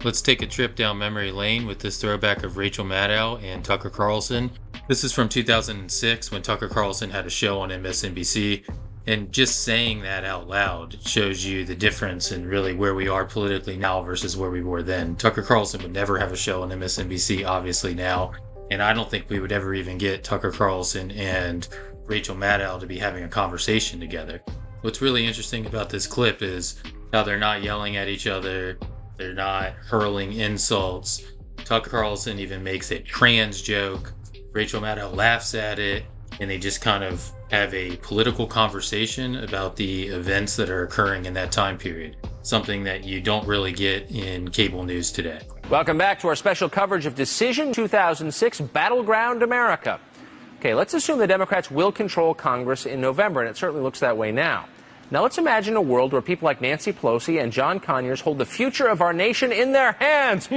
Let's take a trip down memory lane with this throwback of Rachel Maddow and Tucker Carlson. This is from 2006 when Tucker Carlson had a show on MSNBC. And just saying that out loud shows you the difference in really where we are politically now versus where we were then. Tucker Carlson would never have a show on MSNBC, obviously, now. And I don't think we would ever even get Tucker Carlson and Rachel Maddow to be having a conversation together. What's really interesting about this clip is how they're not yelling at each other. They're not hurling insults. Tucker Carlson even makes a trans joke. Rachel Maddow laughs at it. And they just kind of have a political conversation about the events that are occurring in that time period. Something that you don't really get in cable news today. Welcome back to our special coverage of Decision 2006, Battleground America. Okay, let's assume the Democrats will control Congress in November, and it certainly looks that way now. Now let's imagine a world where people like Nancy Pelosi and John Conyers hold the future of our nation in their hands.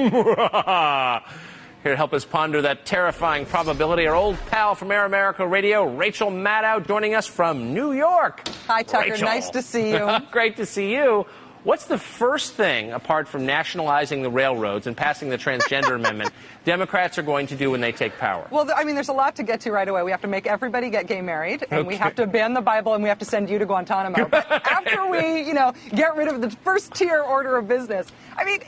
Here to help us ponder that terrifying probability, our old pal from Air America Radio, Rachel Maddow, joining us from New York. Hi, Tucker. Rachel. Nice to see you. Great to see you. What's the first thing, apart from nationalizing the railroads and passing the transgender amendment, Democrats are going to do when they take power? Well, I mean, there's a lot to get to right away. We have to make everybody get gay married, and we have to ban the Bible, and we have to send you to Guantanamo. But after we, get rid of the first tier order of business, I mean,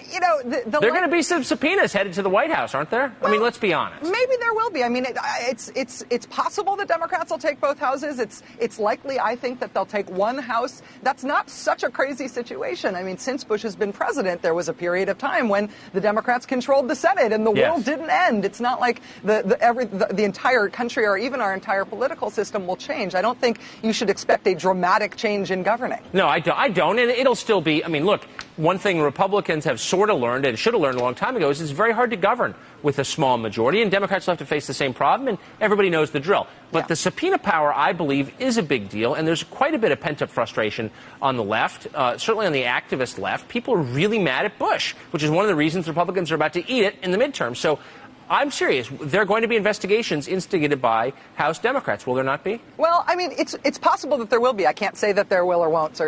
there are going to be some subpoenas headed to the White House, aren't there? Well, I mean, let's be honest. Maybe there will be. I mean, it's possible that Democrats will take both houses. It's likely, I think, that they'll take one house. That's not such a crazy situation. I mean, since Bush has been president, there was a period of time when the Democrats controlled the Senate, and the world didn't end. It's not like the entire country or even our entire political system will change. I don't think you should expect a dramatic change in governing. No, I don't. And it'll still be, I mean, look, one thing Republicans have sort of learned and should have learned a long time ago is it's very hard to govern with a small majority, and Democrats will have to face the same problem, and everybody knows the drill. But the subpoena power, I believe, is a big deal, and there's quite a bit of pent-up frustration on the left, certainly on the activist left. People are really mad at Bush, which is one of the reasons Republicans are about to eat it in the midterm. So I'm serious. There are going to be investigations instigated by House Democrats. Will there not be? Well, I mean, it's possible that there will be. I can't say that there will or won't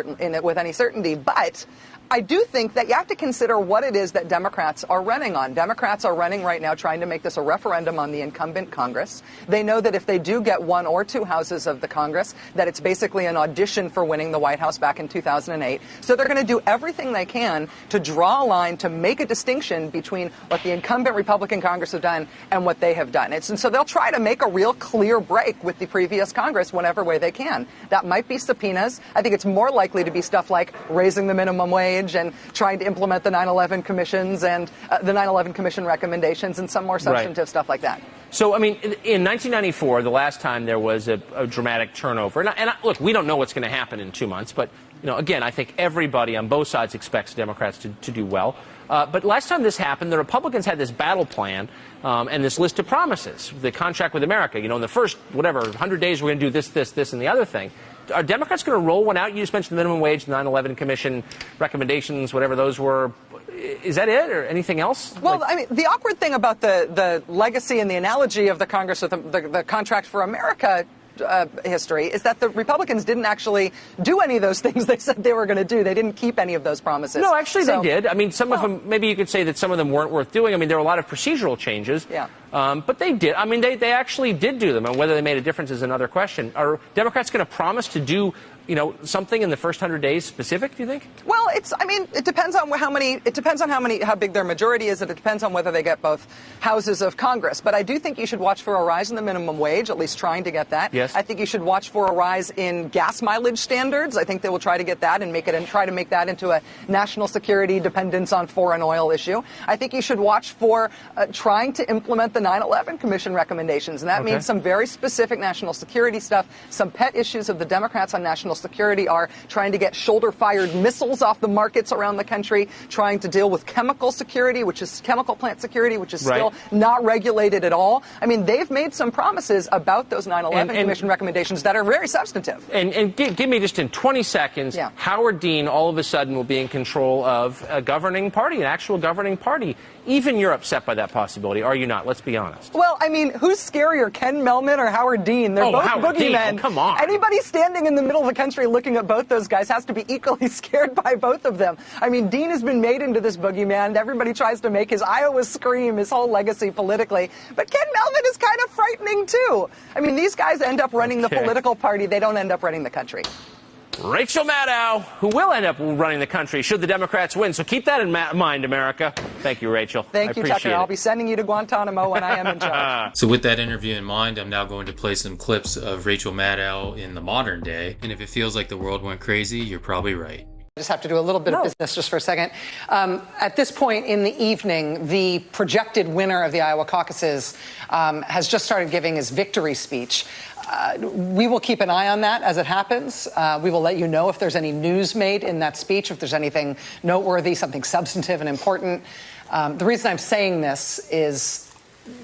with any certainty, but I do think that you have to consider what it is that Democrats are running on. Democrats are running right now trying to make this a referendum on the incumbent Congress. They know that if they do get one or two houses of the Congress, that it's basically an audition for winning the White House back in 2008. So they're going to do everything they can to draw a line to make a distinction between what the incumbent Republican Congress have done and what they have done. And so they'll try to make a real clear break with the previous Congress whenever way they can. That might be subpoenas. I think it's more likely to be stuff like raising the minimum wage and trying to implement the 9/11 commissions and the 9/11 commission recommendations and some more substantive stuff like that. So, I mean, in 1994, the last time there was a dramatic turnover, and look, we don't know what's going to happen in 2 months, but, again, I think everybody on both sides expects Democrats to do well. But last time this happened, the Republicans had this battle plan and this list of promises, the contract with America. In the first, 100 days, we're going to do this, and the other thing. Are Democrats going to roll one out? You just mentioned the minimum wage, the 9/11 commission recommendations, whatever those were. Is that it, or anything else? Well, I mean, the awkward thing about the legacy and the analogy of the Congress with the contract for America history is that the Republicans didn't actually do any of those things they said they were going to do. They didn't keep any of those promises. No, actually they did. I mean, some of them, maybe you could say that some of them weren't worth doing. I mean, there were a lot of procedural changes. Yeah. But they did. I mean, they actually did do them, and whether they made a difference is another question. Are Democrats going to promise to do something in the first 100 days specific, do you think? Well, it depends on how big their majority is, and it depends on whether they get both houses of Congress. But I do think you should watch for a rise in the minimum wage, at least trying to get that. Yes. I think you should watch for a rise in gas mileage standards. I think they will try to get that and try to make that into a national security dependence on foreign oil issue. I think you should watch for trying to implement the 9/11 Commission recommendations, and that means some very specific national security stuff. Some pet issues of the Democrats on national security are trying to get shoulder-fired missiles off the markets around the country, trying to deal with chemical security, which is chemical plant security, which is still not regulated at all. I mean, they've made some promises about those 9/11 Commission recommendations that are very substantive. And give me just in 20 seconds, Howard Dean all of a sudden will be in control of a governing party, an actual governing party. Even you're upset by that possibility, are you not? Let's be honest. Well, I mean, who's scarier, Ken Mellman or Howard Dean? They're both boogeymen. Oh, come on. Anybody standing in the middle of the country looking at both those guys has to be equally scared by both of them. I mean, Dean has been made into this boogeyman. Everybody tries to make his Iowa scream his whole legacy politically. But Ken Melvin is kind of frightening, too. I mean, these guys end up running the political party. They don't end up running the country. Rachel Maddow, who will end up running the country should the Democrats win. So keep that in mind, America. Thank you, Rachel. Thank you, Tucker. I'll be sending you to Guantanamo when I am in charge. So with that interview in mind, I'm now going to play some clips of Rachel Maddow in the modern day. And if it feels like the world went crazy, you're probably right. I just have to do a little bit of business just for a second. At this point in the evening, the projected winner of the Iowa caucuses has just started giving his victory speech. We will keep an eye on that as it happens. We will let you know if there's any news made in that speech, if there's anything noteworthy, something substantive and important. The reason I'm saying this is,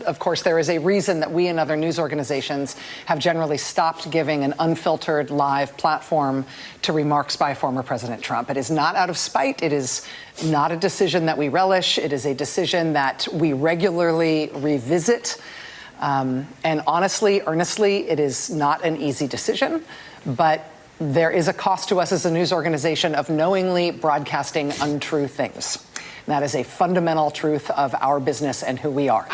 of course, there is a reason that we and other news organizations have generally stopped giving an unfiltered live platform to remarks by former President Trump. It is not out of spite. It is not a decision that we relish. It is a decision that we regularly revisit. And honestly, earnestly, it is not an easy decision, but there is a cost to us as a news organization of knowingly broadcasting untrue things. And that is a fundamental truth of our business and who we are.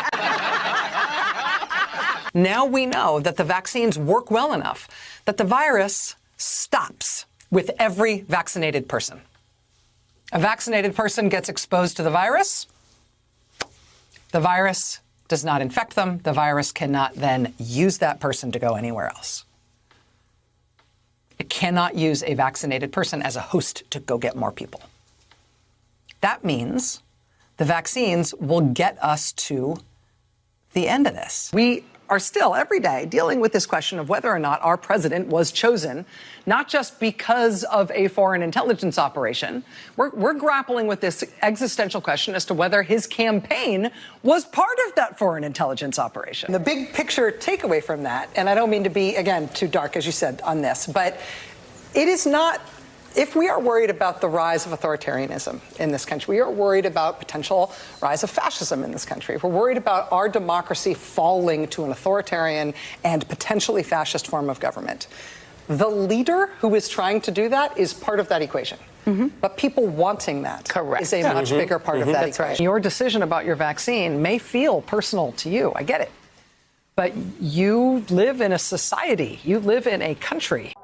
Now we know that the vaccines work well enough that the virus stops with every vaccinated person. A vaccinated person gets exposed to the virus does not infect them. The virus cannot then use that person to go anywhere else. It cannot use a vaccinated person as a host to go get more people. That means the vaccines will get us to the end of this. We are still every day dealing with this question of whether or not our president was chosen, not just because of a foreign intelligence operation. We're grappling with this existential question as to whether his campaign was part of that foreign intelligence operation. The big picture takeaway from that, and I don't mean to be, again, too dark, as you said, on this, but it is not. If we are worried about the rise of authoritarianism in this country, we are worried about potential rise of fascism in this country. If we're worried about our democracy falling to an authoritarian and potentially fascist form of government, the leader who is trying to do that is part of that equation. But people wanting that is a much bigger part of that equation. Right. Your decision about your vaccine may feel personal to you. I get it. But you live in a society. You live in a country.